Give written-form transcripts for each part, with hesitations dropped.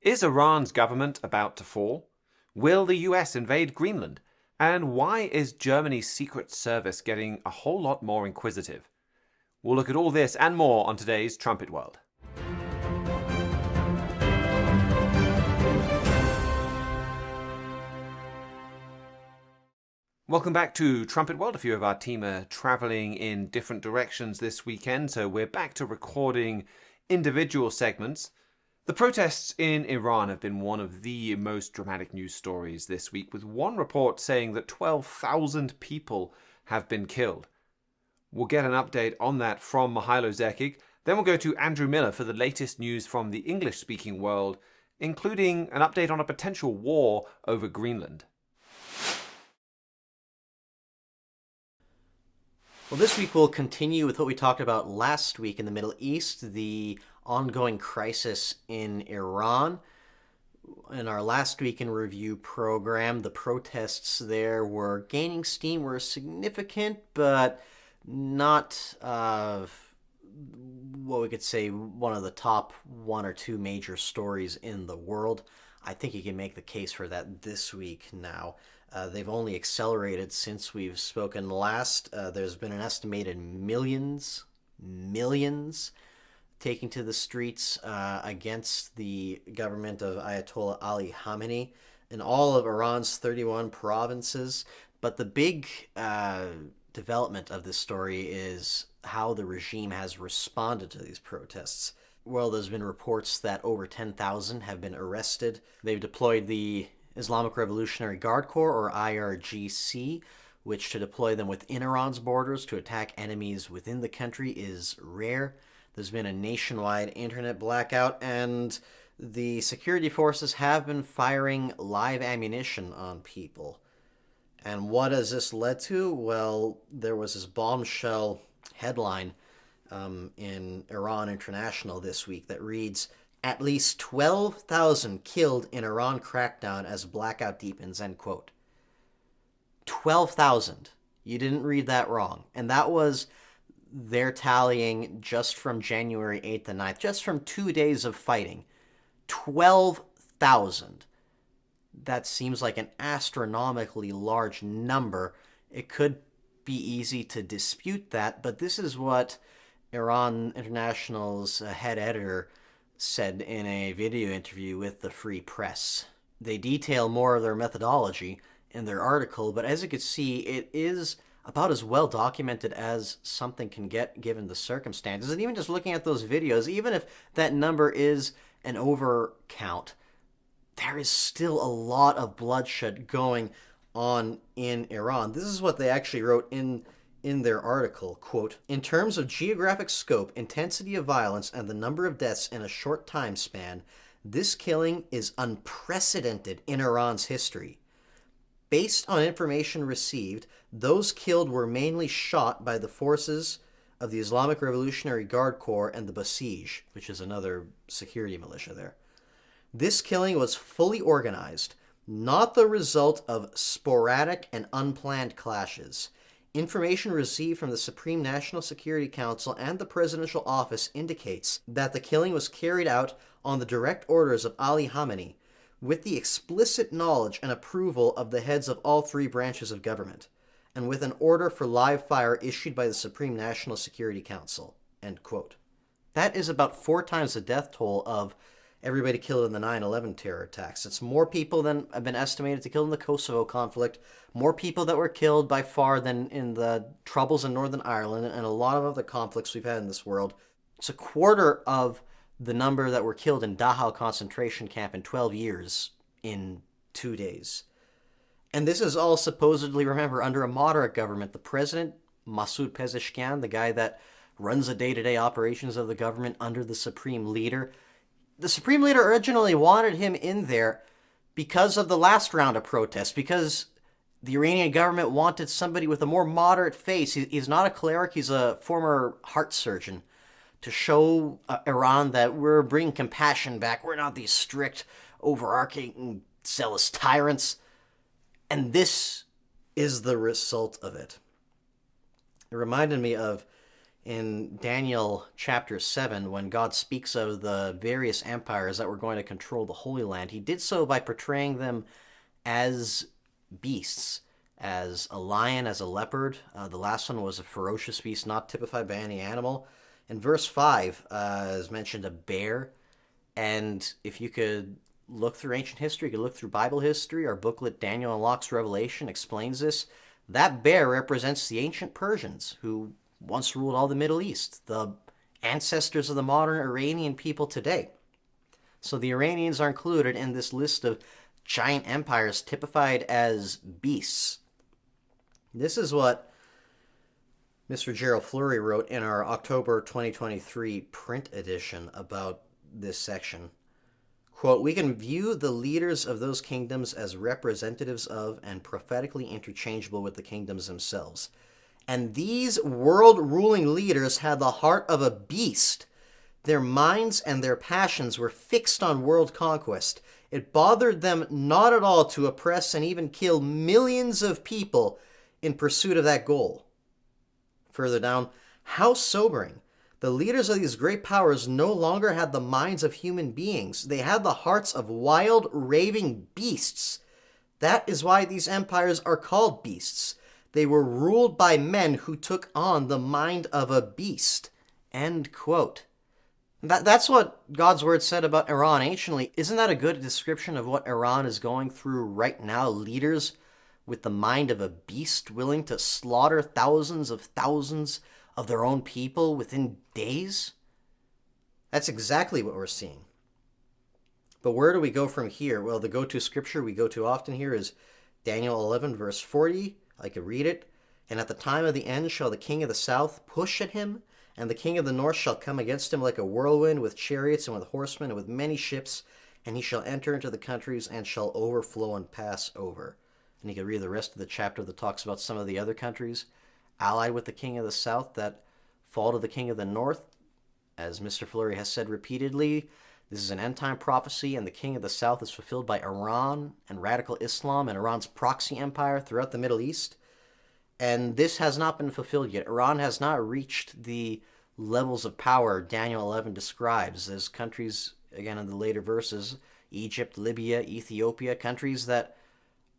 Is Iran's government about to fall? Will the US invade Greenland? And why is Germany's Secret Service getting a whole lot more inquisitive? We'll look at all this and more on today's Trumpet World. Welcome back to Trumpet World. A few of our team are traveling in different directions this weekend, so we're back to recording individual segments. The protests in Iran have been one of the most dramatic news stories this week, with one report saying that 12,000 people have been killed. We'll get an update on that from Mihailo Zekic. Then we'll go to Andrew Miller for the latest news from the English-speaking world, including an update on a potential war over Greenland. Well, this week we'll continue with what we talked about last week in the Middle East, the ongoing crisis in Iran. In our last week in review program, the protests there were gaining steam, were significant, but not what we could say one of the top one or two major stories in the world. I think you can make the case for that this week now. They've only accelerated since we've spoken last. There's been an estimated millions taking to the streets against the government of Ayatollah Ali Khamenei in all of Iran's 31 provinces. But the big development of this story is how the regime has responded to these protests. Well, there's been reports that over 10,000 have been arrested. They've deployed the Islamic Revolutionary Guard Corps, or IRGC, which to deploy them within Iran's borders to attack enemies within the country is rare. There's been a nationwide internet blackout, and the security forces have been firing live ammunition on people. And what has this led to? Well, there was this bombshell headline in Iran International this week that reads, "At least 12,000 killed in Iran crackdown as blackout deepens," end quote. 12,000. You didn't read that wrong. And that was their tallying just from January 8th and 9th, just from 2 days of fighting. 12,000. That seems like an astronomically large number. It could be easy to dispute that, but this is what Iran International's head editor said in a video interview with the Free Press. They detail more of their methodology in their article, but as you can see, it is about as well documented as something can get given the circumstances. And even just looking at those videos, even if that number is an overcount, there is still a lot of bloodshed going on in Iran. This is what they actually wrote in their article, quote, "In terms of geographic scope, intensity of violence, and the number of deaths in a short time span, this killing is unprecedented in Iran's history. Based on information received, those killed were mainly shot by the forces of the Islamic Revolutionary Guard Corps and the Basij," which is another security militia there. "This killing was fully organized, not the result of sporadic and unplanned clashes. Information received from the Supreme National Security Council and the Presidential Office indicates that the killing was carried out on the direct orders of Ali Khamenei, with the explicit knowledge and approval of the heads of all three branches of government, and with an order for live fire issued by the Supreme National Security Council," end quote. That is about 4 times the death toll of everybody killed in the 9/11 terror attacks. It's more people than have been estimated to kill in the Kosovo conflict, more people that were killed by far than in the Troubles in Northern Ireland, and a lot of other conflicts we've had in this world. It's a quarter of the number that were killed in Dachau concentration camp in 12 years in 2 days. And this is all supposedly, remember, under a moderate government. The president, Masoud Pezeshkian, the guy that runs the day-to-day operations of the government under the supreme leader, the supreme leader originally wanted him in there because of the last round of protests, because the Iranian government wanted somebody with a more moderate face. He's not a cleric, he's a former heart surgeon, to show Iran that we're bringing compassion back. We're not these strict, overarching, zealous tyrants. And this is the result of it. It reminded me of In Daniel chapter 7, when God speaks of the various empires that were going to control the Holy Land, he did so by portraying them as beasts, as a lion, as a leopard. The last one was a ferocious beast, not typified by any animal. In verse 5, is mentioned a bear. And if you could look through ancient history, you could look through Bible history. Our booklet, Daniel Unlocks Revelation, explains this. That bear represents the ancient Persians who once ruled all the Middle East, the ancestors of the modern Iranian people today. So the Iranians are included in this list of giant empires typified as beasts. This is what Mr. Gerald Fleury wrote in our October 2023 print edition about this section. Quote, "We can view the leaders of those kingdoms as representatives of and prophetically interchangeable with the kingdoms themselves. And these world-ruling leaders had the heart of a beast. Their minds and their passions were fixed on world conquest. It bothered them not at all to oppress and even kill millions of people in pursuit of that goal." Further down, "How sobering. The leaders of these great powers no longer had the minds of human beings. They had the hearts of wild, raving beasts. That is why these empires are called beasts. They were ruled by men who took on the mind of a beast." End quote. That's what God's word said about Iran anciently. Isn't that a good description of what Iran is going through right now? Leaders with the mind of a beast, willing to slaughter thousands of their own people within days? That's exactly what we're seeing. But where do we go from here? Well, the go-to scripture we go to often here is Daniel 11, verse 40. I could read it. "And at the time of the end shall the king of the south push at him, and the king of the north shall come against him like a whirlwind, with chariots and with horsemen and with many ships, and he shall enter into the countries and shall overflow and pass over." And you can read the rest of the chapter that talks about some of the other countries allied with the king of the south that fall to the king of the north. As Mr. Fleury has said repeatedly, this is an end-time prophecy, and the king of the south is fulfilled by Iran and radical Islam and Iran's proxy empire throughout the Middle East. And this has not been fulfilled yet. Iran has not reached the levels of power Daniel 11 describes as countries, again in the later verses, Egypt, Libya, Ethiopia, countries that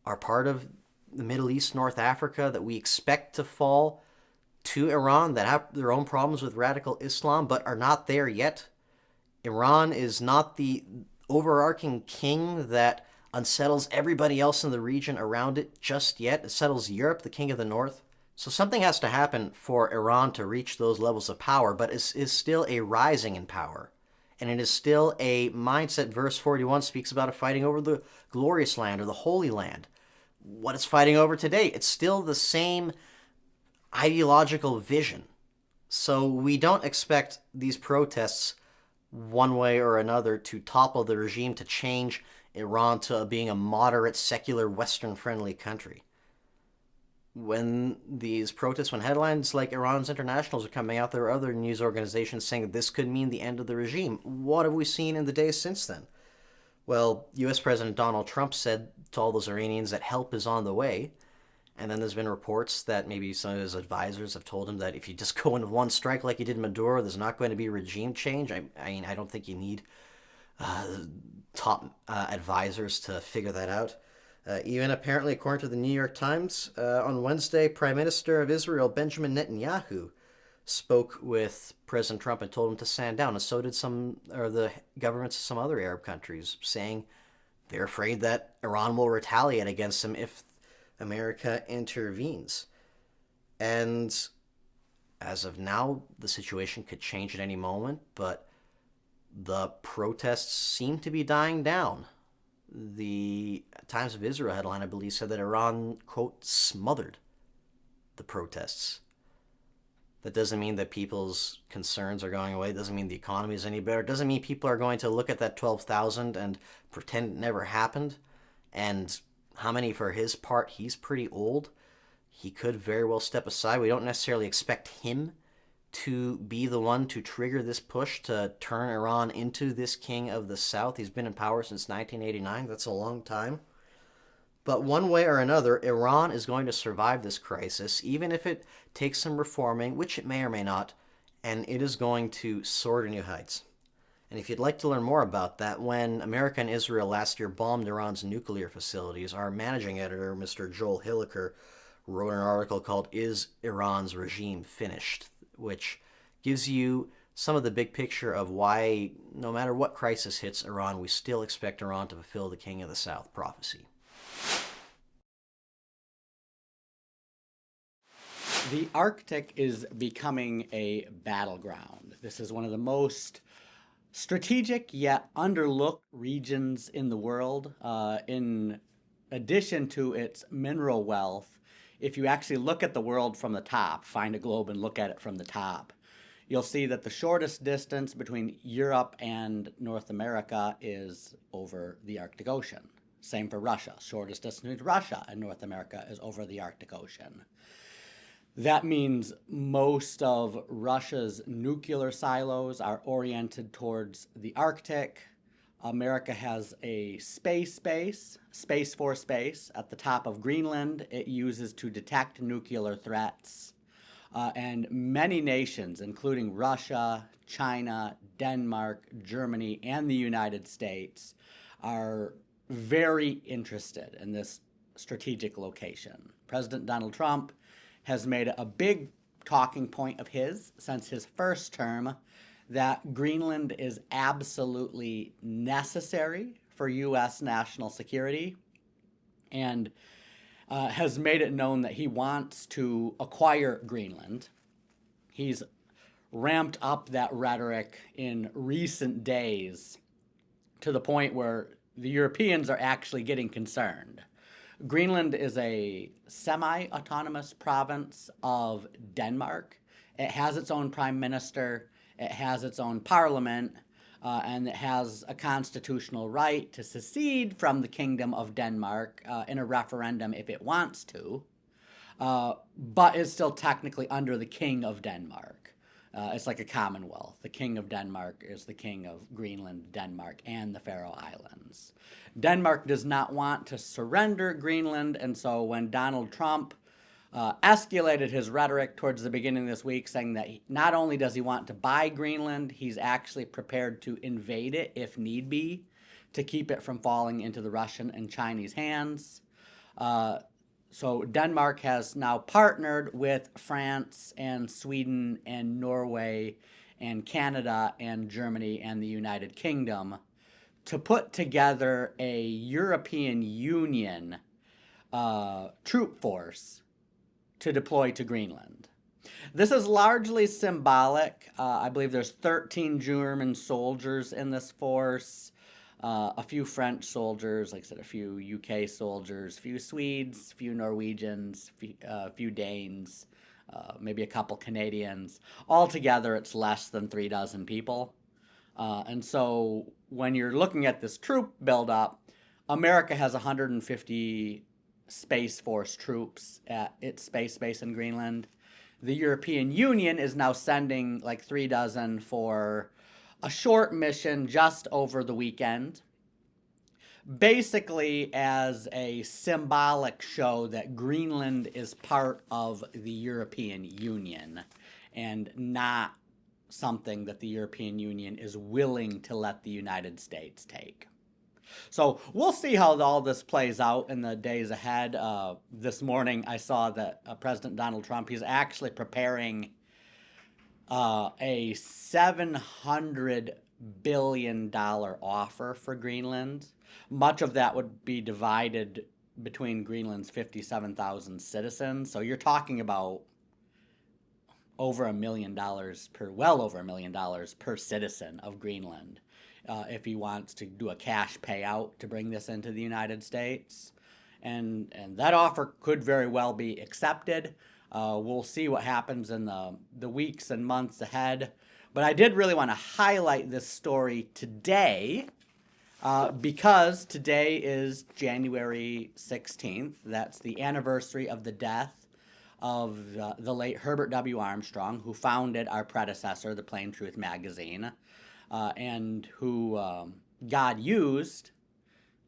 are part of the Middle East, North Africa, that we expect to fall to Iran, that have their own problems with radical Islam, but are not there yet. Iran is not the overarching king that unsettles everybody else in the region around it just yet. It settles Europe, the king of the north. So something has to happen for Iran to reach those levels of power, but it is still a rising in power. And it is still a mindset. Verse 41 speaks about it fighting over the glorious land or the Holy Land. What it's fighting over today, it's still the same ideological vision. So we don't expect these protests one way or another to topple the regime, to change Iran to being a moderate, secular, Western-friendly country. When these protests, when headlines like Iran's internationals are coming out, there are other news organizations saying that this could mean the end of the regime. What have we seen in the days since then? Well, U.S. President Donald Trump said to all those Iranians that help is on the way. And then there's been reports that maybe some of his advisors have told him that if you just go into one strike like you did Maduro, there's not going to be regime change. I mean, I don't think you need top advisors to figure that out. Even apparently, according to the New York Times, on Wednesday, Prime Minister of Israel, Benjamin Netanyahu, spoke with President Trump and told him to stand down. And so did the governments of some other Arab countries, saying they're afraid that Iran will retaliate against them if America intervenes. And as of now, the situation could change at any moment, but the protests seem to be dying down. The Times of Israel headline, I believe, said that Iran, quote, smothered the protests. That doesn't mean that people's concerns are going away. It doesn't mean the economy is any better. It doesn't mean people are going to look at that 12,000 and pretend it never happened. And how many for his part? He's pretty old. He could very well step aside. We don't necessarily expect him to be the one to trigger this push to turn Iran into this king of the South. He's been in power since 1989. That's a long time. But one way or another, Iran is going to survive this crisis, even if it takes some reforming, which it may or may not. and it is going to soar to new heights. And if you'd like to learn more about that, when America and Israel last year bombed Iran's nuclear facilities, our managing editor, Mr. Joel Hilliker, wrote an article called Is Iran's Regime Finished?, which gives you some of the big picture of why, no matter what crisis hits Iran, we still expect Iran to fulfill the King of the South prophecy. The Arctic is becoming a battleground. This is one of the most strategic yet underlooked regions in the world. In addition to its mineral wealth, if you actually look at the world from the top, find a globe and look at it from the top, you'll see that the shortest distance between Europe and North America is over the Arctic Ocean. Same for Russia. Shortest distance between Russia and North America is over the Arctic Ocean. That means most of Russia's nuclear silos are oriented towards the Arctic. America has a space Force base at the top of Greenland. It uses to detect nuclear threats. And many nations, including Russia, China, Denmark, Germany, and the United States, are very interested in this strategic location. President Donald Trump has made it a big talking point of his since his first term that Greenland is absolutely necessary for U.S. national security, and has made it known that he wants to acquire Greenland. He's ramped up that rhetoric in recent days to the point where the Europeans are actually getting concerned. Greenland is a semi-autonomous province of Denmark. It has its own prime minister, it has its own parliament, and it has a constitutional right to secede from the Kingdom of Denmark in a referendum if it wants to, but is still technically under the King of Denmark. It's like a commonwealth. The King of Denmark is the King of Greenland, Denmark, and the Faroe Islands. Denmark does not want to surrender Greenland, and so when Donald Trump escalated his rhetoric towards the beginning of this week, saying that not only does he want to buy Greenland, he's actually prepared to invade it if need be to keep it from falling into the Russian and Chinese hands. So Denmark has now partnered with France and Sweden and Norway and Canada and Germany and the United Kingdom to put together a European Union troop force to deploy to Greenland. This is largely symbolic. I believe there's 13 German soldiers in this force. A few French soldiers, like I said, a few UK soldiers, a few Swedes, a few Norwegians, a few Danes, maybe a couple Canadians. Altogether, it's less than 36 people. And so when you're looking at this troop buildup, America has 150 Space Force troops at its space base in Greenland. The European Union is now sending like 36 for a short mission just over the weekend, basically as a symbolic show that Greenland is part of the European Union and not something that the European Union is willing to let the United States take. So we'll see how all this plays out in the days ahead. This morning I saw that President Donald Trump, he's actually preparing a $700 billion offer for Greenland. Much of that would be divided between Greenland's 57,000 citizens. So you're talking about well over $1 million per citizen of Greenland if he wants to do a cash payout to bring this into the United States. And that offer could very well be accepted. We'll see what happens in the weeks and months ahead. But I did really want to highlight this story today because today is January 16th. That's the anniversary of the death of the late Herbert W. Armstrong, who founded our predecessor, the Plain Truth magazine, and who God used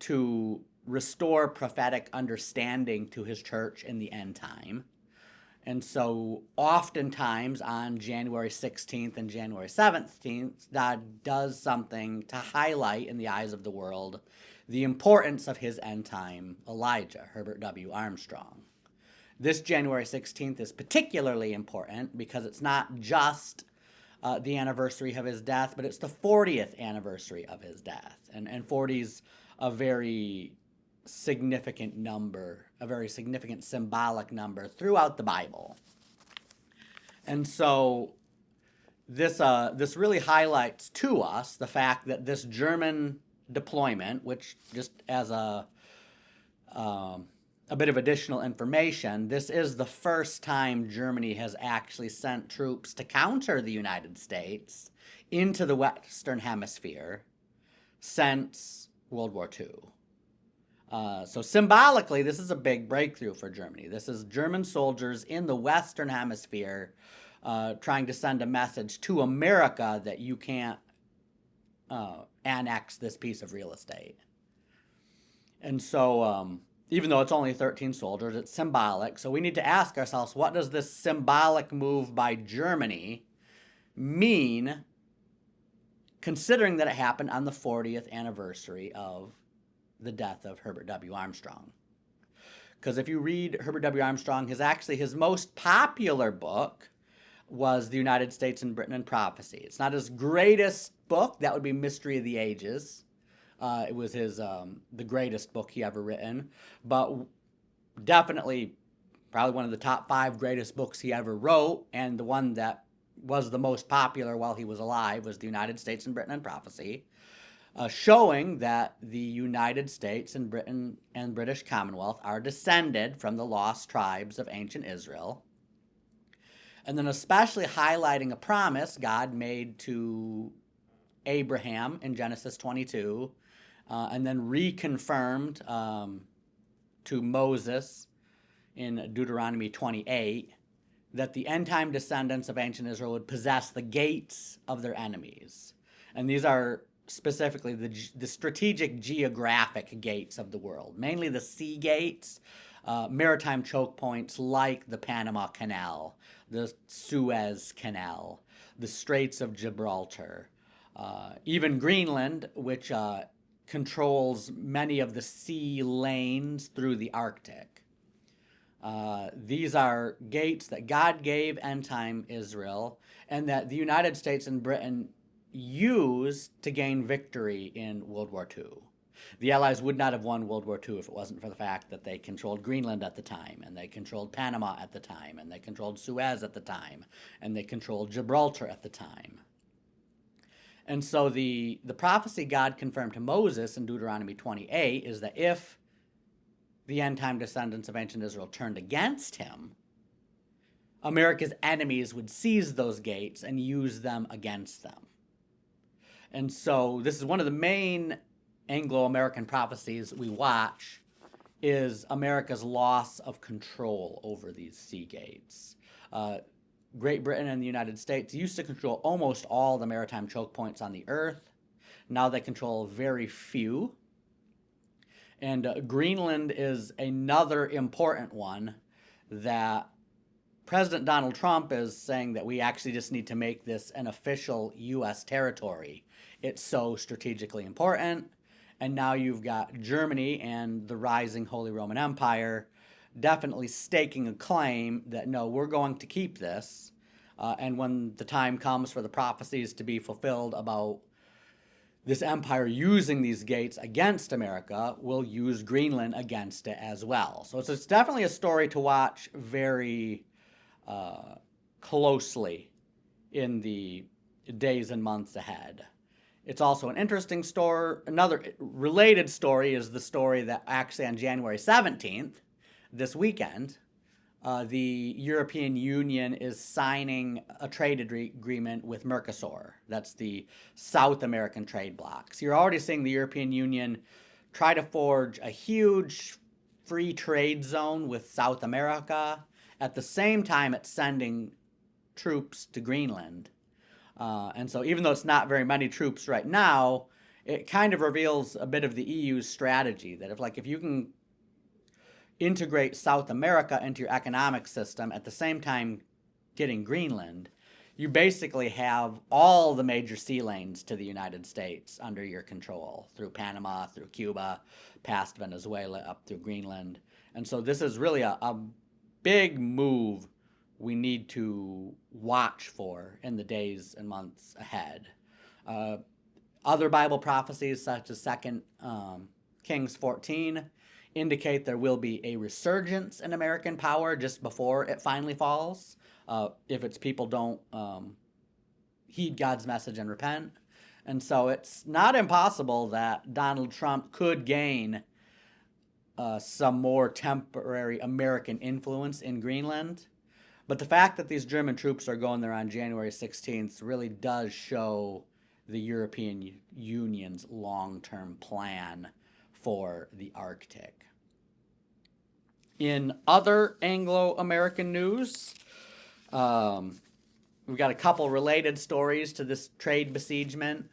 to restore prophetic understanding to his church in the end time. And so oftentimes on January 16th and January 17th, God does something to highlight in the eyes of the world the importance of his end time Elijah, Herbert W. Armstrong. This January 16th is particularly important because it's not just the anniversary of his death, but it's the 40th anniversary of his death. And 40 is a very significant number, a very significant symbolic number throughout the Bible. And so this really highlights to us the fact that this German deployment, which just as a bit of additional information, this is the first time Germany has actually sent troops to counter the United States into the Western Hemisphere since World War II. So symbolically, this is a big breakthrough for Germany. This is German soldiers in the Western Hemisphere trying to send a message to America that you can't annex this piece of real estate. And so even though it's only 13 soldiers, it's symbolic. So we need to ask ourselves, what does this symbolic move by Germany mean, considering that it happened on the 40th anniversary of the death of Herbert W. Armstrong? Because if you read Herbert W. Armstrong, his most popular book was The United States and Britain and Prophecy. It's not his greatest book. That would be Mystery of the Ages. It was his the greatest book he ever written, but definitely probably one of the top 5 greatest books he ever wrote, and the one that was the most popular while he was alive was The United States and Britain and Prophecy, showing that the United States and Britain and British Commonwealth are descended from the lost tribes of ancient Israel, and then especially highlighting a promise God made to Abraham in Genesis 22, and then reconfirmed to Moses in Deuteronomy 28, that the end-time descendants of ancient Israel would possess the gates of their enemies. And these are specifically the strategic geographic gates of the world, mainly the sea gates, maritime choke points like the Panama Canal, the Suez Canal, the Straits of Gibraltar, even Greenland, which controls many of the sea lanes through the Arctic. These are gates that God gave end-time Israel and that the United States and Britain used to gain victory in World War II. The Allies would not have won World War II if it wasn't for the fact that they controlled Greenland at the time, and they controlled Panama at the time, and they controlled Suez at the time, and they controlled Gibraltar at the time. And so the prophecy God confirmed to Moses in Deuteronomy 28 is that if the end-time descendants of ancient Israel turned against him, America's enemies would seize those gates and use them against them. And so this is one of the main Anglo-American prophecies we watch, is America's loss of control over these sea gates. Great Britain and the United States used to control almost all the maritime choke points on the earth. Now they control very few. And Greenland is another important one that President Donald Trump is saying that we actually just need to make this an official U.S. territory. It's so strategically important. And now you've got Germany and the rising Holy Roman Empire definitely staking a claim that, no, we're going to keep this. And when the time comes for the prophecies to be fulfilled about this empire using these gates against America, we'll use Greenland against it as well. So it's definitely a story to watch very closely in the days and months ahead. It's also an interesting story. Another related story is the story that actually on January 17th, this weekend, the European Union is signing a trade agreement with Mercosur. That's the South American trade bloc. So you're already seeing the European Union try to forge a huge free trade zone with South America. At the same time, it's sending troops to Greenland. And so even though it's not very many troops right now, it kind of reveals a bit of the EU's strategy that if you can integrate South America into your economic system at the same time getting Greenland, you basically have all the major sea lanes to the United States under your control, through Panama, through Cuba, past Venezuela, up through Greenland. And so this is really a big move we need to watch for in the days and months ahead. Other Bible prophecies, such as 2 Kings 14, indicate there will be a resurgence in American power just before it finally falls, if its people don't heed God's message and repent. And so it's not impossible that Donald Trump could gain some more temporary American influence in Greenland. But the fact that these German troops are going there on January 16th really does show the European Union's long-term plan for the Arctic. In other Anglo-American news, we've got a couple related stories to this trade besiegement.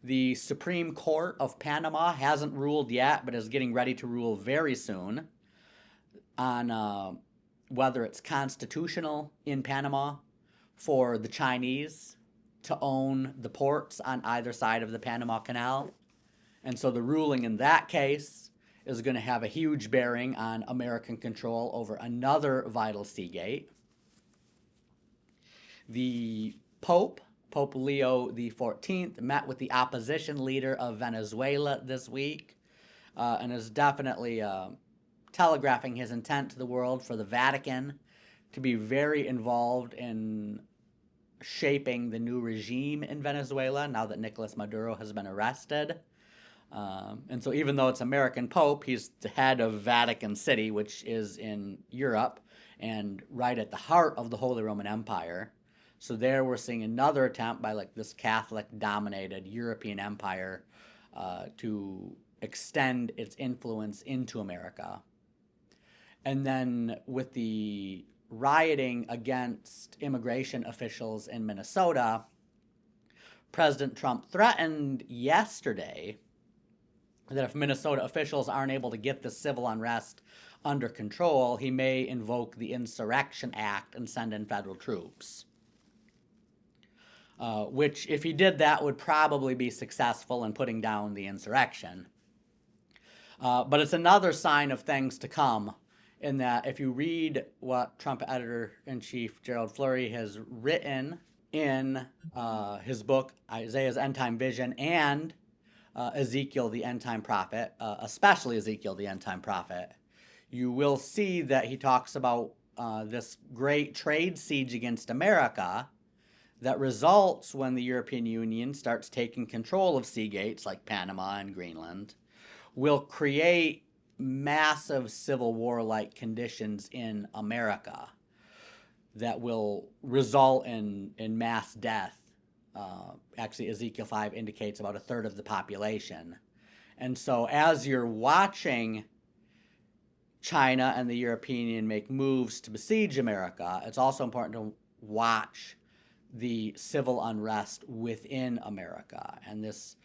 The Supreme Court of Panama hasn't ruled yet, but is getting ready to rule very soon on whether it's constitutional in Panama for the Chinese to own the ports on either side of the Panama Canal. And so the ruling in that case is going to have a huge bearing on American control over another vital seagate. The Pope Leo XIV, met with the opposition leader of Venezuela this week and is definitely telegraphing his intent to the world for the Vatican to be very involved in shaping the new regime in Venezuela now that Nicolas Maduro has been arrested. And so even though it's American Pope, he's the head of Vatican City, which is in Europe and right at the heart of the Holy Roman Empire. So there we're seeing another attempt by this Catholic-dominated European empire to extend its influence into America. And then with the rioting against immigration officials in Minnesota, President Trump threatened yesterday that if Minnesota officials aren't able to get the civil unrest under control, he may invoke the Insurrection Act and send in federal troops. Which, if he did that, would probably be successful in putting down the insurrection. But it's another sign of things to come, in that if you read what Trump editor-in-chief Gerald Flurry has written in his book, Isaiah's End Time Vision, and Ezekiel the End Time Prophet, especially Ezekiel the End Time Prophet, you will see that he talks about this great trade siege against America that results when the European Union starts taking control of seagates like Panama and Greenland, will create massive civil war-like conditions in America that will result in mass death. Actually, Ezekiel 5 indicates about a third of the population. And so as you're watching China and the European Union make moves to besiege America, it's also important to watch the civil unrest within America. And this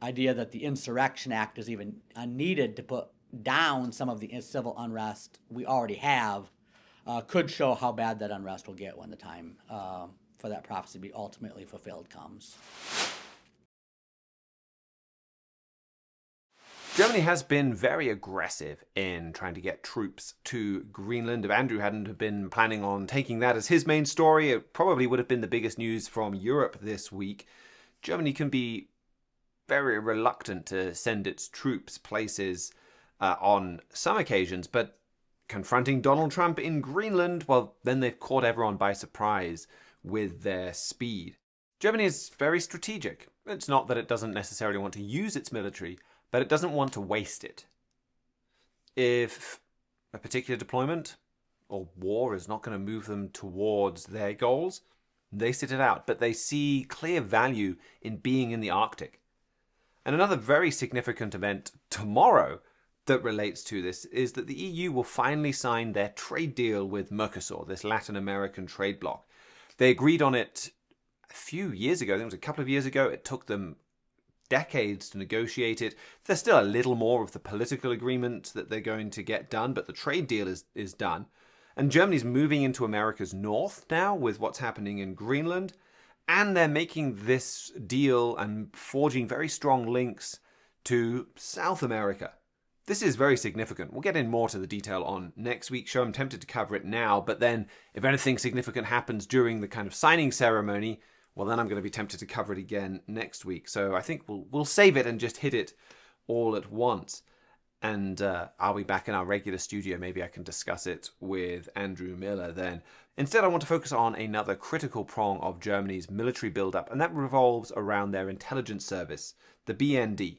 idea that the Insurrection Act is even needed to put down some of the civil unrest we already have could show how bad that unrest will get when the time for that prophecy to be ultimately fulfilled comes. Germany has been very aggressive in trying to get troops to Greenland. If Andrew hadn't been planning on taking that as his main story, it probably would have been the biggest news from Europe this week. Germany can be very reluctant to send its troops places on some occasions, but confronting Donald Trump in Greenland, well, then they've caught everyone by surprise with their speed. Germany is very strategic. It's not that it doesn't necessarily want to use its military, but it doesn't want to waste it. If a particular deployment or war is not going to move them towards their goals, they sit it out. But they see clear value in being in the Arctic. And another very significant event tomorrow that relates to this is that the EU will finally sign their trade deal with Mercosur, this Latin American trade bloc. They agreed on it a few years ago. I think it was a couple of years ago. It took them decades to negotiate it. There's still a little more of the political agreement that they're going to get done, but the trade deal is done. And Germany's moving into America's north now with what's happening in Greenland. And they're making this deal and forging very strong links to South America. This is very significant. We'll get in more to the detail on next week's show. I'm tempted to cover it now, but then if anything significant happens during the kind of signing ceremony, well, then I'm going to be tempted to cover it again next week. So I think we'll save it and just hit it all at once. And I'll be back in our regular studio. Maybe I can discuss it with Andrew Miller then. Instead, I want to focus on another critical prong of Germany's military buildup, and that revolves around their intelligence service, the BND.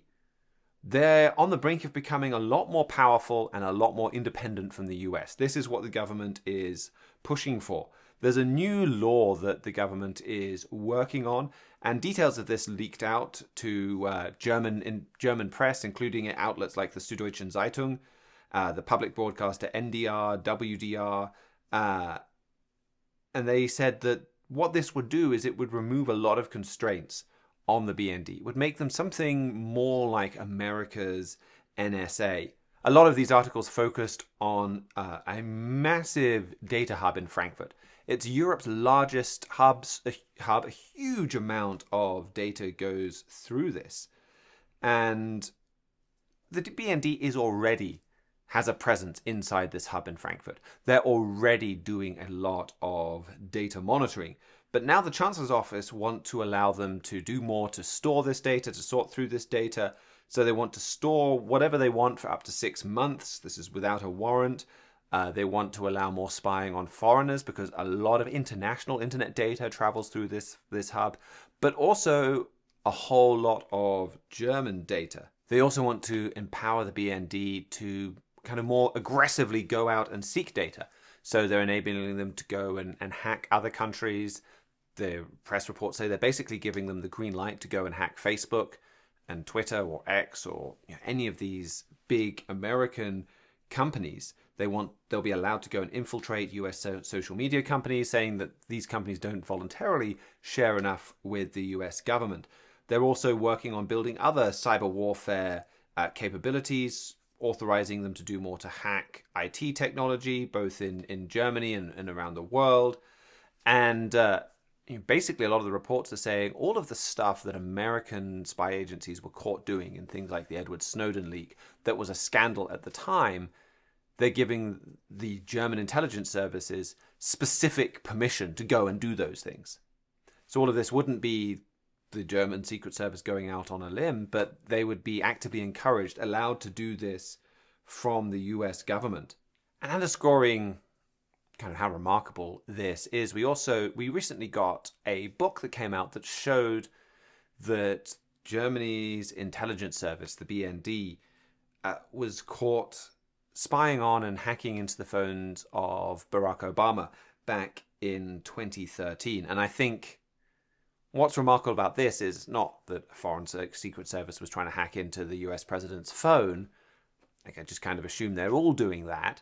They're on the brink of becoming a lot more powerful and a lot more independent from the US. This is what the government is pushing for. There's a new law that the government is working on, and details of this leaked out to German press, including outlets like the Süddeutsche Zeitung, the public broadcaster NDR, WDR, and they said that what this would do is it would remove a lot of constraints on the BND. It would make them something more like America's NSA. A lot of these articles focused on a massive data hub in Frankfurt. It's Europe's largest hub. A huge amount of data goes through this. And the BND has a presence inside this hub in Frankfurt. They're already doing a lot of data monitoring. But now the Chancellor's office want to allow them to do more to store this data, to sort through this data. So they want to store whatever they want for up to 6 months. This is without a warrant. They want to allow more spying on foreigners because a lot of international internet data travels through this hub, but also a whole lot of German data. They also want to empower the BND to kind of more aggressively go out and seek data. So they're enabling them to go and hack other countries. The press reports say they're basically giving them the green light to go and hack Facebook and Twitter or X or any of these big American companies. They'll be allowed to go and infiltrate US social media companies, saying that these companies don't voluntarily share enough with the US government. They're also working on building other cyber warfare capabilities, authorizing them to do more to hack IT technology, both in Germany and around the world. And basically a lot of the reports are saying all of the stuff that American spy agencies were caught doing in things like the Edward Snowden leak that was a scandal at the time, they're giving the German intelligence services specific permission to go and do those things. So all of this wouldn't be the German Secret Service going out on a limb, but they would be actively encouraged, allowed to do this from the US government. And underscoring kind of how remarkable this is, we recently got a book that came out that showed that Germany's intelligence service, the BND, was caught spying on and hacking into the phones of Barack Obama back in 2013. And I think what's remarkable about this is not that a foreign secret service was trying to hack into the US president's phone. I can just kind of assume they're all doing that.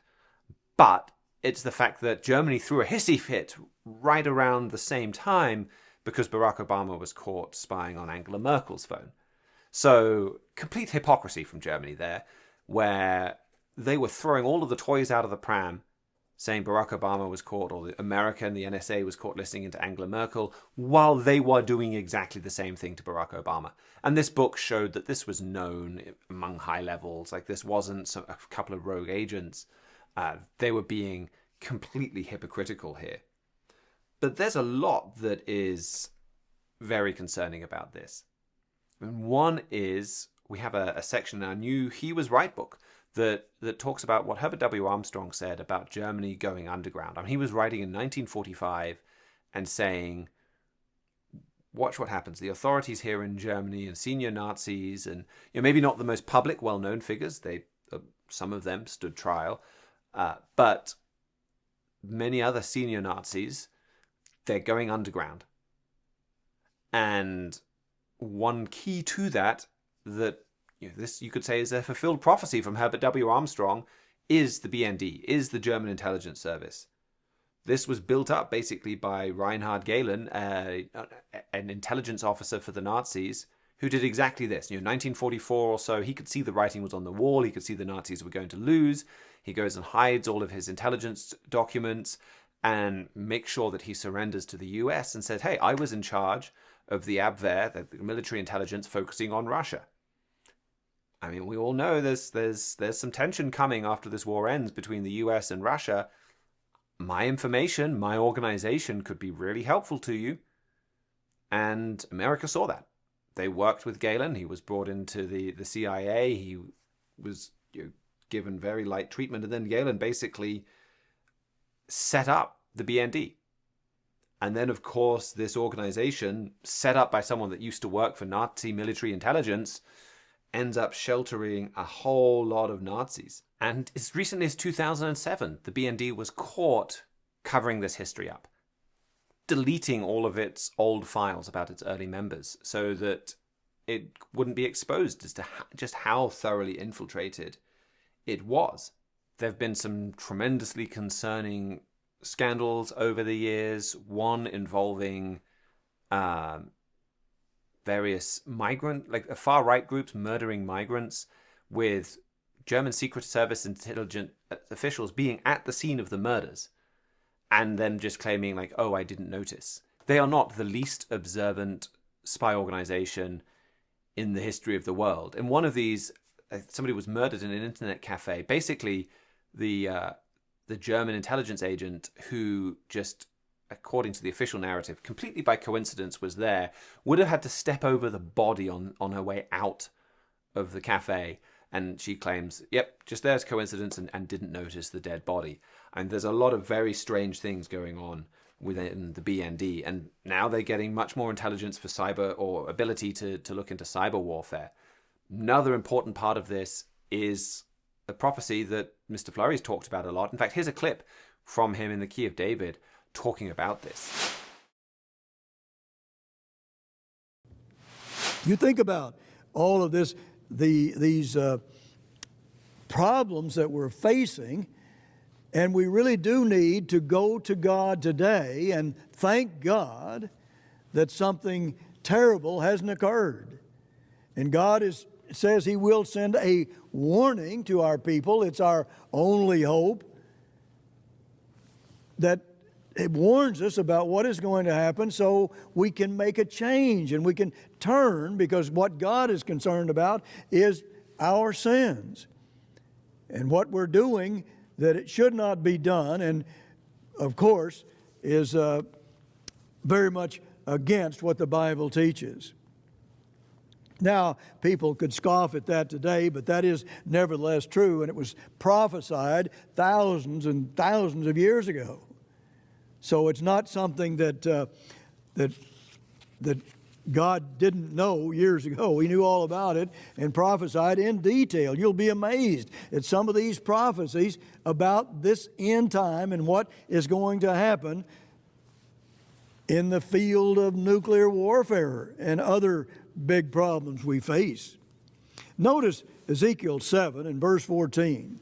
But it's the fact that Germany threw a hissy fit right around the same time because Barack Obama was caught spying on Angela Merkel's phone. So complete hypocrisy from Germany there, where they were throwing all of the toys out of the pram, saying Barack Obama was caught, or America and the NSA was caught listening into Angela Merkel, while they were doing exactly the same thing to Barack Obama. And this book showed that this was known among high levels. Like, this wasn't a couple of rogue agents. They were being completely hypocritical here. But there's a lot that is very concerning about this. And one is, we have a section in our new He Was Right book that talks about what Herbert W. Armstrong said about Germany going underground. I mean, he was writing in 1945 and saying, watch what happens. The authorities here in Germany and senior Nazis, and maybe not the most public, well-known figures, some of them stood trial, but many other senior Nazis, they're going underground. And one key to that this you could say is a fulfilled prophecy from Herbert W. Armstrong, is the BND, is the German intelligence service. This was built up basically by Reinhard Gehlen, an intelligence officer for the Nazis, who did exactly this. 1944 or so, he could see the writing was on the wall. He could see the Nazis were going to lose. He goes and hides all of his intelligence documents and makes sure that he surrenders to the US and said, hey, I was in charge of the Abwehr, the military intelligence focusing on Russia. I mean, we all know there's some tension coming after this war ends between the US and Russia. My information, my organization could be really helpful to you. And America saw that. They worked with Galen. He was brought into the CIA. He was given very light treatment. And then Galen basically set up the BND. And then, of course, this organization, set up by someone that used to work for Nazi military intelligence, ends up sheltering a whole lot of Nazis. And as recently as 2007, the BND was caught covering this history up, deleting all of its old files about its early members so that it wouldn't be exposed as to just how thoroughly infiltrated it was. There have been some tremendously concerning scandals over the years, one involving various far-right groups murdering migrants, with German Secret Service intelligence officials being at the scene of the murders and then just claiming like, oh, I didn't notice. They are not the least observant spy organization in the history of the world. In one of these, somebody was murdered in an internet cafe. Basically, the German intelligence agent who just, according to the official narrative, completely by coincidence was there, would have had to step over the body on her way out of the cafe. And she claims, yep, just there's coincidence and didn't notice the dead body. And there's a lot of very strange things going on within the BND. And now they're getting much more intelligence for cyber, or ability to look into cyber warfare. Another important part of this is a prophecy that Mr. Flurry's talked about a lot. In fact, here's a clip from him in the Key of David talking about this. You think about all of this, these problems that we're facing, and we really do need to go to God today and thank God that something terrible hasn't occurred. And God says He will send a warning to our people. It's our only hope that it warns us about what is going to happen so we can make a change and we can turn, because what God is concerned about is our sins and what we're doing that it should not be done, and of course is very much against what the Bible teaches. Now, people could scoff at that today, but that is nevertheless true, and it was prophesied thousands and thousands of years ago. So it's not something that God didn't know years ago. He knew all about it and prophesied in detail. You'll be amazed at some of these prophecies about this end time and what is going to happen in the field of nuclear warfare and other big problems we face. Notice Ezekiel 7 and verse 14.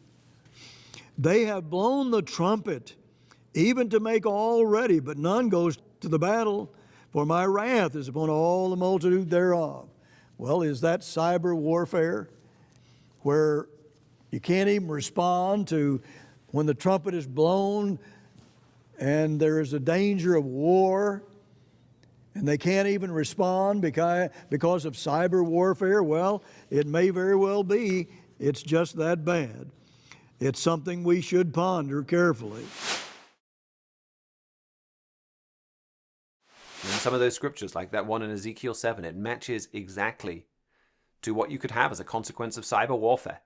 They have blown the trumpet, even to make all ready, but none goes to the battle, for my wrath is upon all the multitude thereof. Well, is that cyber warfare, where you can't even respond to when the trumpet is blown and there is a danger of war, and they can't even respond because of cyber warfare? Well, it may very well be it's just that bad. It's something we should ponder carefully. And some of those scriptures, like that one in Ezekiel 7, it matches exactly to what you could have as a consequence of cyber warfare.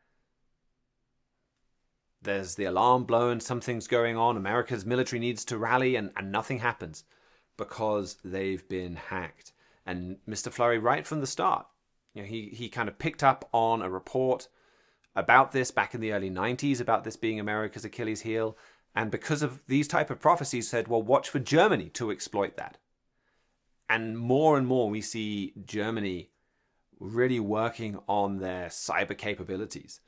There's the alarm blown, something's going on, America's military needs to rally, and nothing happens because they've been hacked. And Mr. Flurry, right from the start, he kind of picked up on a report about this back in the early 90s, about this being America's Achilles heel, and because of these type of prophecies said, well, watch for Germany to exploit that. And more we see Germany really working on their cyber capabilities.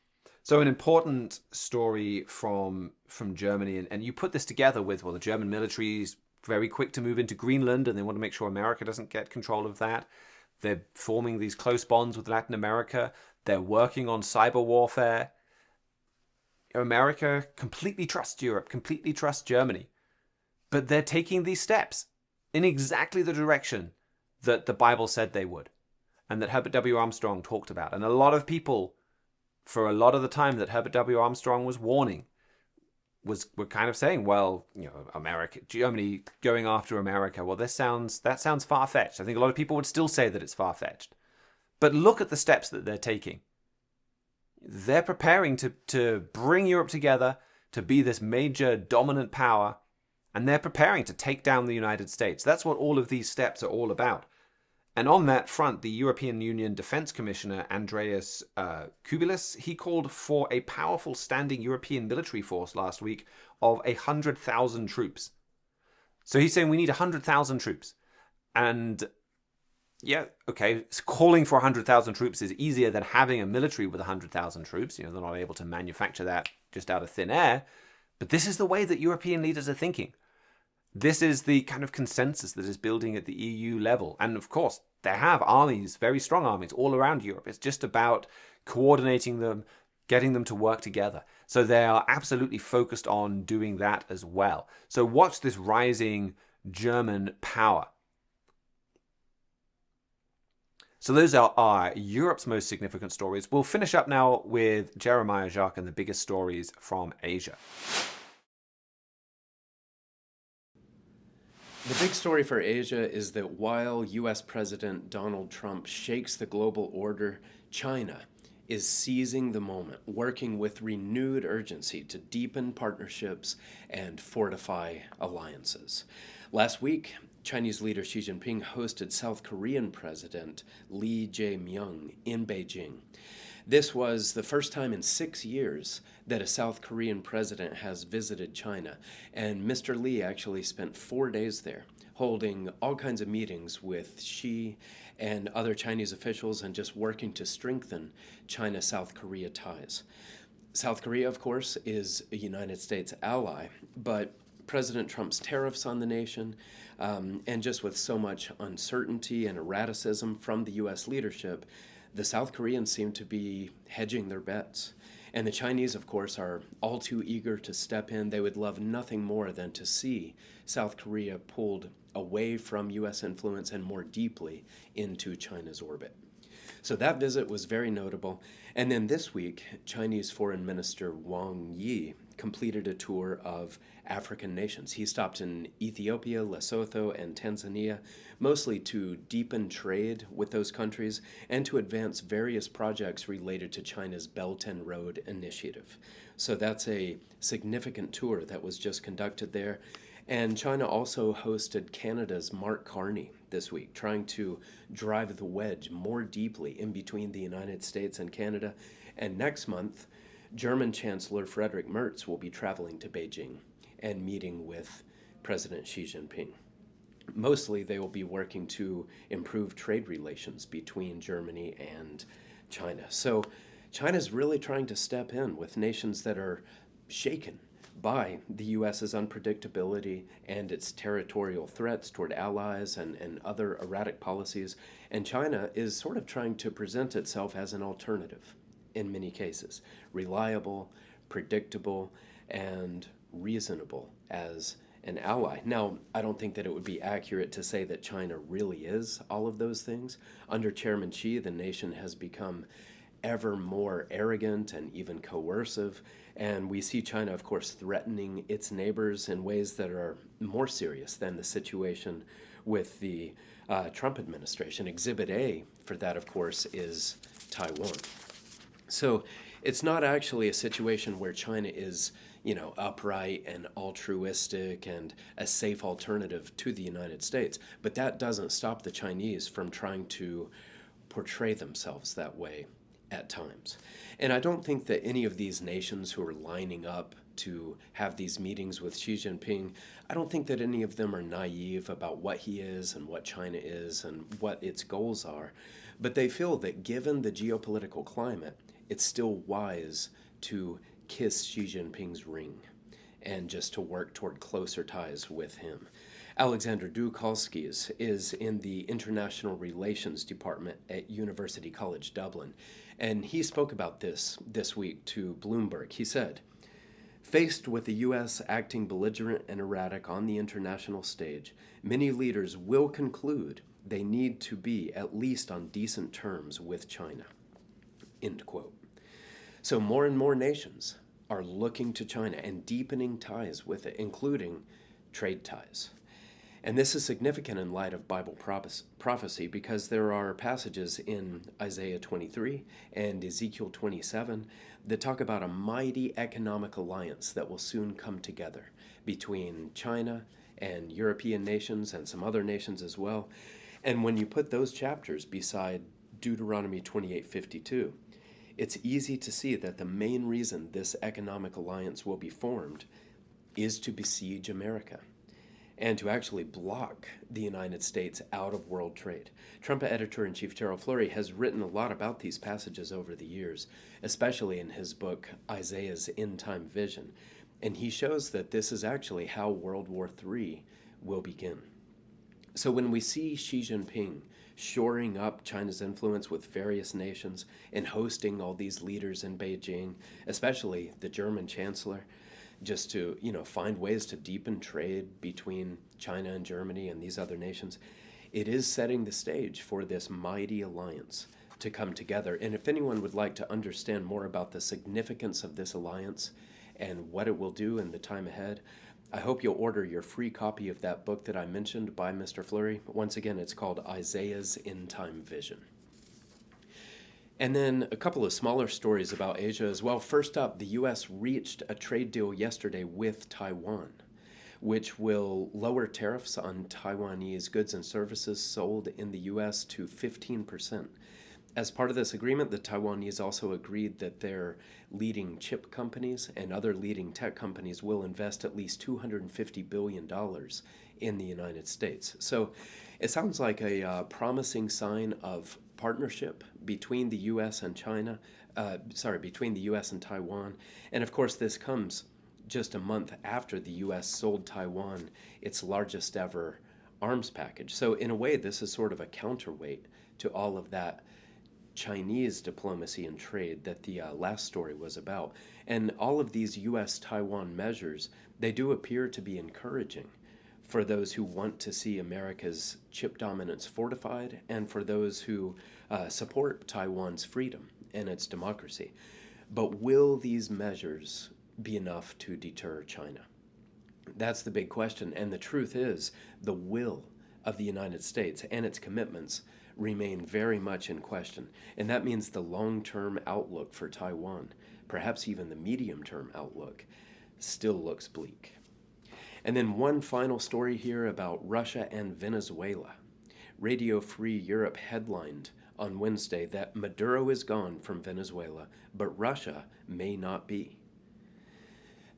So an important story from Germany, and you put this together with, well, the German military is very quick to move into Greenland, and they want to make sure America doesn't get control of that. They're forming these close bonds with Latin America. They're working on cyber warfare. America completely trusts Europe, completely trusts Germany. But they're taking these steps in exactly the direction that the Bible said they would, and that Herbert W. Armstrong talked about. And a lot of people, for a lot of the time that Herbert W. Armstrong was warning, were kind of saying, well, America, Germany going after America. Well, that sounds far-fetched. I think a lot of people would still say that it's far-fetched. But look at the steps that they're taking. They're preparing to bring Europe together to be this major dominant power, and they're preparing to take down the United States. That's what all of these steps are all about. And on that front, the European Union Defense Commissioner, Andreas Kubilis, he called for a powerful standing European military force last week of 100,000 troops. So he's saying we need 100,000 troops. And yeah, okay, calling for 100,000 troops is easier than having a military with 100,000 troops. They're not able to manufacture that just out of thin air. But this is the way that European leaders are thinking. This is the kind of consensus that is building at the EU level. And of course, they have armies, very strong armies, all around Europe. It's just about coordinating them, getting them to work together. So they are absolutely focused on doing that as well. So watch this rising German power. So those are Europe's most significant stories. We'll finish up now with Jeremiah Jacques and the biggest stories from Asia. The big story for Asia is that while U.S. President Donald Trump shakes the global order, China is seizing the moment, working with renewed urgency to deepen partnerships and fortify alliances. Last week, Chinese leader Xi Jinping hosted South Korean President Lee Jae-myung in Beijing. This was the first time in 6 years that a South Korean president has visited China, and Mr. Lee actually spent 4 days there, holding all kinds of meetings with Xi and other Chinese officials and just working to strengthen China-South Korea ties. South Korea, of course, is a United States ally, but President Trump's tariffs on the nation, and just with so much uncertainty and erraticism from the U.S. leadership, the South Koreans seem to be hedging their bets. And the Chinese, of course, are all too eager to step in. They would love nothing more than to see South Korea pulled away from U.S. influence and more deeply into China's orbit. So that visit was very notable. And then this week, Chinese Foreign Minister Wang Yi completed a tour of African nations. He stopped in Ethiopia, Lesotho, and Tanzania, mostly to deepen trade with those countries and to advance various projects related to China's Belt and Road Initiative. So that's a significant tour that was just conducted there. And China also hosted Canada's Mark Carney this week, trying to drive the wedge more deeply in between the United States and Canada. And next month, German Chancellor Friedrich Merz will be traveling to Beijing and meeting with President Xi Jinping. Mostly, they will be working to improve trade relations between Germany and China. So China's really trying to step in with nations that are shaken by the U.S.'s unpredictability and its territorial threats toward allies and other erratic policies. And China is sort of trying to present itself as an alternative in many cases, reliable, predictable, and reasonable as an ally. Now, I don't think that it would be accurate to say that China really is all of those things. Under Chairman Xi, the nation has become ever more arrogant and even coercive, and we see China, of course, threatening its neighbors in ways that are more serious than the situation with the Trump administration. Exhibit A for that, of course, is Taiwan. So it's not actually a situation where China is, upright and altruistic and a safe alternative to the United States. But that doesn't stop the Chinese from trying to portray themselves that way at times. And I don't think that any of these nations who are lining up to have these meetings with Xi Jinping, I don't think that any of them are naive about what he is and what China is and what its goals are. But they feel that given the geopolitical climate, it's still wise to kiss Xi Jinping's ring and just to work toward closer ties with him. Alexander Dukalskis is in the International Relations Department at University College Dublin, and he spoke about this week to Bloomberg. He said, "Faced with the U.S. acting belligerent and erratic on the international stage, many leaders will conclude they need to be at least on decent terms with China." End quote. So more and more nations are looking to China and deepening ties with it, including trade ties. And this is significant in light of Bible prophecy because there are passages in Isaiah 23 and Ezekiel 27 that talk about a mighty economic alliance that will soon come together between China and European nations and some other nations as well. And when you put those chapters beside Deuteronomy 28:52, it's easy to see that the main reason this economic alliance will be formed is to besiege America and to actually block the United States out of world trade. Trump editor-in-chief Gerald Flurry has written a lot about these passages over the years, especially in his book, Isaiah's End Time Vision. And he shows that this is actually how World War III will begin. So when we see Xi Jinping shoring up China's influence with various nations and hosting all these leaders in Beijing, especially the German chancellor, just to, find ways to deepen trade between China and Germany and these other nations, it is setting the stage for this mighty alliance to come together. And if anyone would like to understand more about the significance of this alliance and what it will do in the time ahead, I hope you'll order your free copy of that book that I mentioned by Mr. Flurry. Once again, it's called Isaiah's End Time Vision. And then a couple of smaller stories about Asia as well. First up, the U.S. reached a trade deal yesterday with Taiwan, which will lower tariffs on Taiwanese goods and services sold in the U.S. to 15%. As part of this agreement, the Taiwanese also agreed that their leading chip companies and other leading tech companies will invest at least $250 billion in the United States. So it sounds like a promising sign of partnership between the U.S. and between the U.S. and Taiwan. And of course, this comes just a month after the U.S. sold Taiwan its largest ever arms package. So in a way, this is sort of a counterweight to all of that Chinese diplomacy and trade that the last story was about. And all of these U.S.-Taiwan measures, they do appear to be encouraging for those who want to see America's chip dominance fortified and for those who support Taiwan's freedom and its democracy. But will these measures be enough to deter China? That's the big question. And the truth is, the will of the United States and its commitments remain very much in question. And that means the long-term outlook for Taiwan, perhaps even the medium-term outlook, still looks bleak. And then one final story here about Russia and Venezuela. Radio Free Europe headlined on Wednesday that Maduro is gone from Venezuela, but Russia may not be.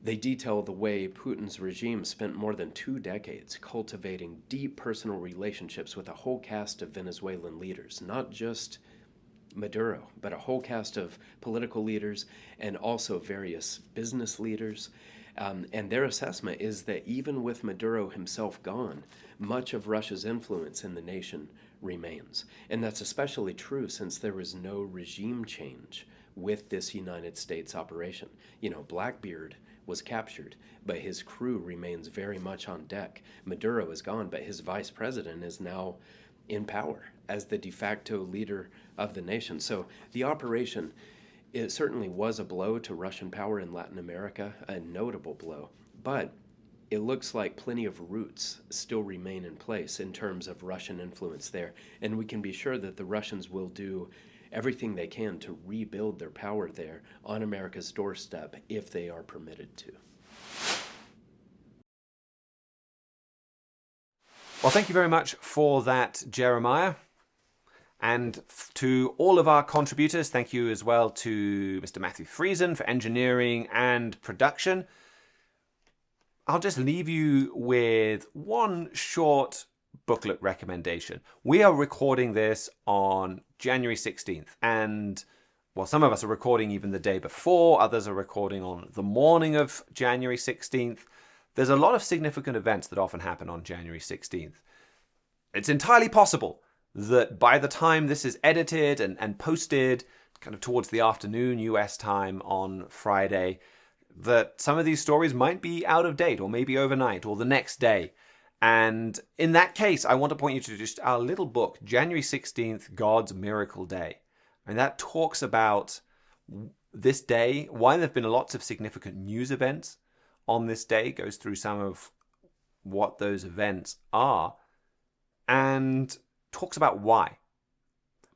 They detail the way Putin's regime spent more than 2 decades cultivating deep personal relationships with a whole cast of Venezuelan leaders, not just Maduro, but a whole cast of political leaders and also various business leaders. And their assessment is that even with Maduro himself gone, much of Russia's influence in the nation remains. And that's especially true since there was no regime change with this United States operation. Blackbeard was captured, but his crew remains very much on deck. Maduro is gone, but his vice president is now in power as the de facto leader of the nation. So the operation, it certainly was a blow to Russian power in Latin America, a notable blow, but it looks like plenty of roots still remain in place in terms of Russian influence there, and we can be sure that the Russians will do everything they can to rebuild their power there on America's doorstep if they are permitted to. Well, thank you very much for that, Jeremiah. And to all of our contributors, thank you as well to Mr. Matthew Friesen for engineering and production. I'll just leave you with one short booklet recommendation. We are recording this on January 16th, and some of us are recording even the day before, others are recording on the morning of January 16th. there's a lot of significant events that often happen on January 16th. It's entirely possible that by the time this is edited and posted, kind of towards the afternoon US time on Friday, that some of these stories might be out of date, or maybe overnight, or the next day. And in that case, I want to point you to just our little book, January 16th, God's Miracle Day. And that talks about this day, why there have been lots of significant news events on this day, goes through some of what those events are, and talks about why.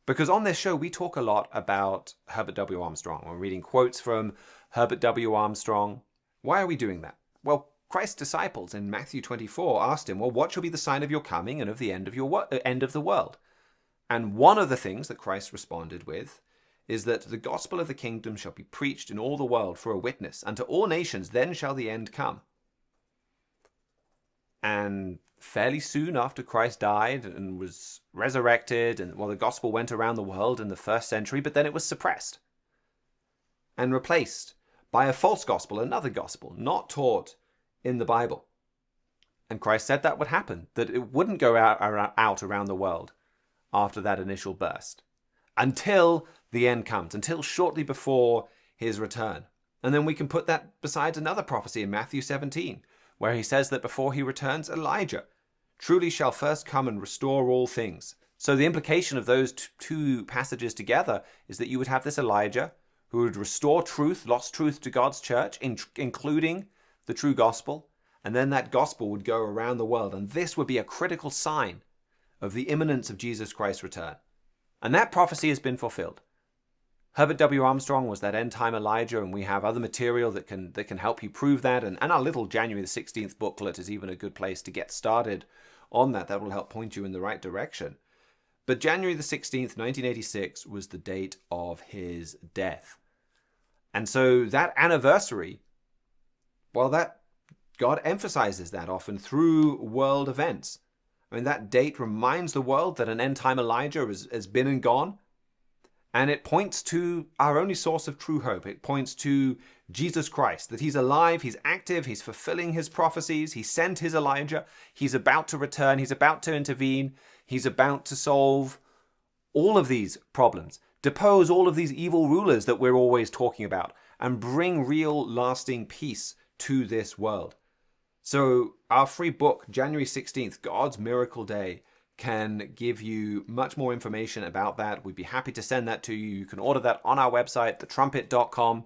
Because on this show, we talk a lot about Herbert W. Armstrong. We're reading quotes from Herbert W. Armstrong. Why are we doing that? Well, Christ's disciples in Matthew 24 asked him, well, what shall be the sign of your coming and of the end of end of the world? And one of the things that Christ responded with is that the gospel of the kingdom shall be preached in all the world for a witness unto all nations, then shall the end come. And fairly soon after Christ died and was resurrected, and the gospel went around the world in the first century, but then it was suppressed and replaced by a false gospel, another gospel not taught in the Bible. And Christ said that would happen, that it wouldn't go out around the world after that initial burst until the end comes, until shortly before his return. And then we can put that beside another prophecy in Matthew 17, where he says that before he returns, Elijah truly shall first come and restore all things. So the implication of those two passages together is that you would have this Elijah who would restore truth, lost truth to God's church, including the true gospel, and then that gospel would go around the world, and this would be a critical sign of the imminence of Jesus Christ's return. And that prophecy has been fulfilled. Herbert W. Armstrong was that end-time Elijah, and we have other material that can help you prove that, and our little January the 16th booklet is even a good place to get started on that. That will help point you in the right direction. But January the 16th, 1986 was the date of his death. And so that anniversary, well, that God emphasizes that often through world events. I mean, that date reminds the world that an end-time Elijah has been and gone. And it points to our only source of true hope. It points to Jesus Christ, that he's alive, he's active, he's fulfilling his prophecies, he sent his Elijah, he's about to return, he's about to intervene, he's about to solve all of these problems, depose all of these evil rulers that we're always talking about, and bring real lasting peace to this world. So our free book, January 16th, God's Miracle Day, can give you much more information about that. We'd be happy to send that to you. You can order that on our website, thetrumpet.com,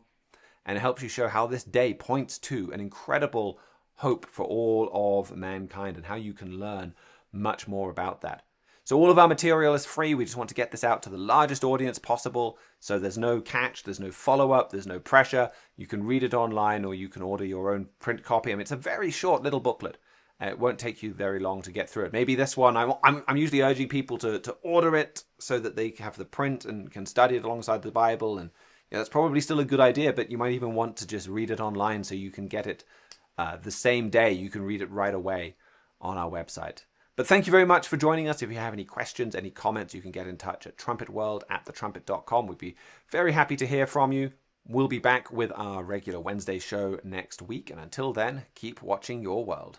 and it helps you show how this day points to an incredible hope for all of mankind and how you can learn much more about that. So all of our material is free. We just want to get this out to the largest audience possible. So there's no catch, there's no follow-up, there's no pressure. You can read it online or you can order your own print copy. I mean, it's a very short little booklet. It won't take you very long to get through it. Maybe this one, I'm usually urging people to order it so that they have the print and can study it alongside the Bible. And that's probably still a good idea, but you might even want to just read it online so you can get it the same day. You can read it right away on our website. But thank you very much for joining us. If you have any questions, any comments, you can get in touch at trumpetworld@thetrumpet.com. We'd be very happy to hear from you. We'll be back with our regular Wednesday show next week. And until then, keep watching your world.